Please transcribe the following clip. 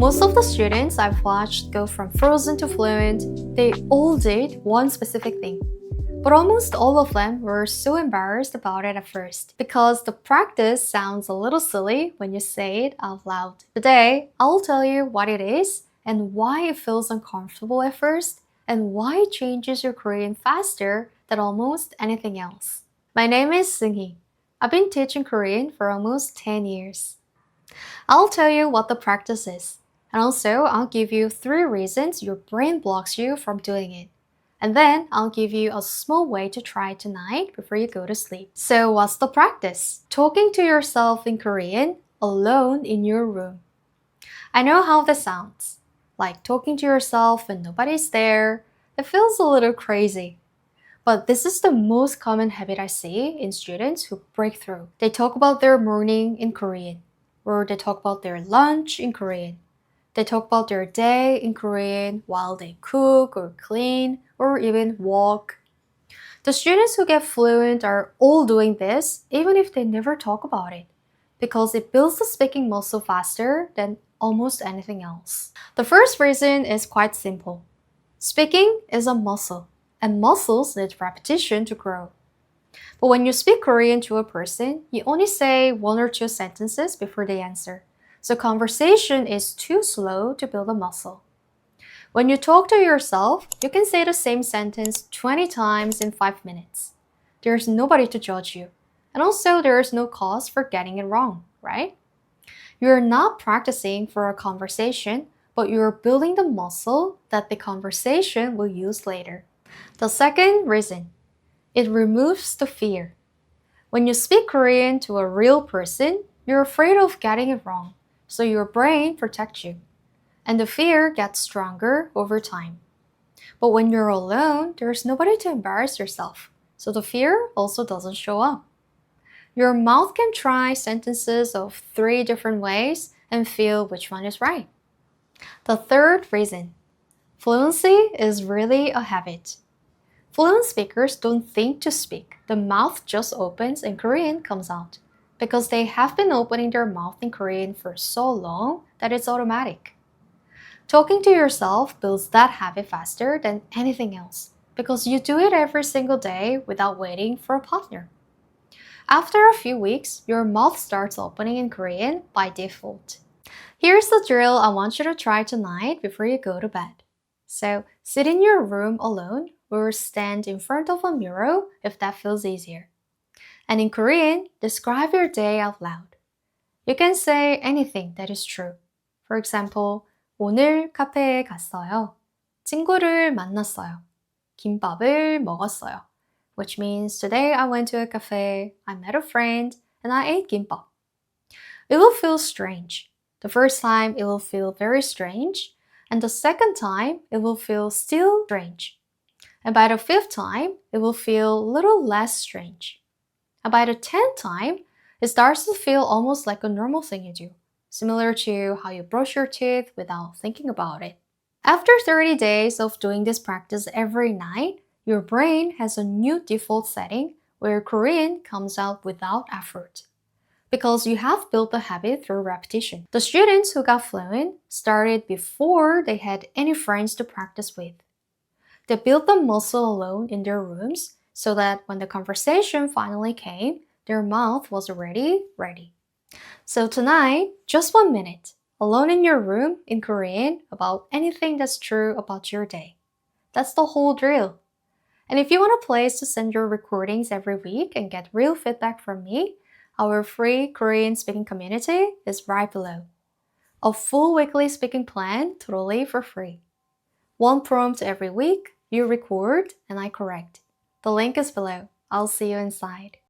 Most of the students I've watched go from frozen to fluent, they all did one specific thing. But almost all of them were so embarrassed about it at first because the practice sounds a little silly when you say it out loud. Today, I'll tell you what it is and why it feels uncomfortable at first and why it changes your Korean faster than almost anything else. My name is Seunghee. I've been teaching Korean for almost 10 years. I'll tell you what the practice is, and also I'll give you 3 reasons your brain blocks you from doing it. And then I'll give you a small way to try tonight before you go to sleep. So what's the practice? Talking to yourself in Korean alone in your room. I know how this sounds. Like talking to yourself when nobody's there. It feels a little crazy. But this is the most common habit I see in students who break through. They talk about their morning in Korean, or they talk about their lunch in Korean. They talk about their day in Korean while they cook or clean or even walk. The students who get fluent are all doing this even if they never talk about it because it builds the speaking muscle faster than almost anything else. The first reason is quite simple. Speaking is a muscle and muscles need repetition to grow. But when you speak Korean to a person, you only say 1 or 2 sentences before they answer. So conversation is too slow to build a muscle. When you talk to yourself, you can say the same sentence 20 times in 5 minutes. There's nobody to judge you. And also there is no cause for getting it wrong, right? You're not practicing for a conversation, but you're building the muscle that the conversation will use later. The second reason, it removes the fear. When you speak Korean to a real person, you're afraid of getting it wrong, so your brain protects you. And the fear gets stronger over time. But when you're alone, there's nobody to embarrass yourself, so the fear also doesn't show up. Your mouth can try sentences of 3 different ways and feel which one is right. The third reason, fluency is really a habit. Fluent speakers don't think to speak. The mouth just opens and Korean comes out because they have been opening their mouth in Korean for so long that it's automatic. Talking to yourself builds that habit faster than anything else because you do it every single day without waiting for a partner. After a few weeks, your mouth starts opening in Korean by default. Here's the drill I want you to try tonight before you go to bed. So, sit in your room alone or stand in front of a mirror if that feels easier. And in Korean, describe your day out loud. You can say anything that is true. For example, 오늘 카페에 갔어요. 친구를 만났어요. 김밥을 먹었어요. Which means today I went to a cafe, I met a friend, and I ate gimbap. It will feel strange. The first time it will feel very strange, and the second time it will feel still strange. And by the 5th time, it will feel a little less strange. And by the 10th time, it starts to feel almost like a normal thing you do, similar to how you brush your teeth without thinking about it. After 30 days of doing this practice every night, your brain has a new default setting where Korean comes out without effort. Because you have built the habit through repetition. The students who got fluent started before they had any friends to practice with. They built the muscle alone in their rooms so that when the conversation finally came, their mouth was already ready. So tonight, just 1 minute, alone in your room in Korean about anything that's true about your day. That's the whole drill. And if you want a place to send your recordings every week and get real feedback from me, our free Korean speaking community is right below. A full weekly speaking plan totally for free. 1 prompt every week, you record and I correct. The link is below. I'll see you inside.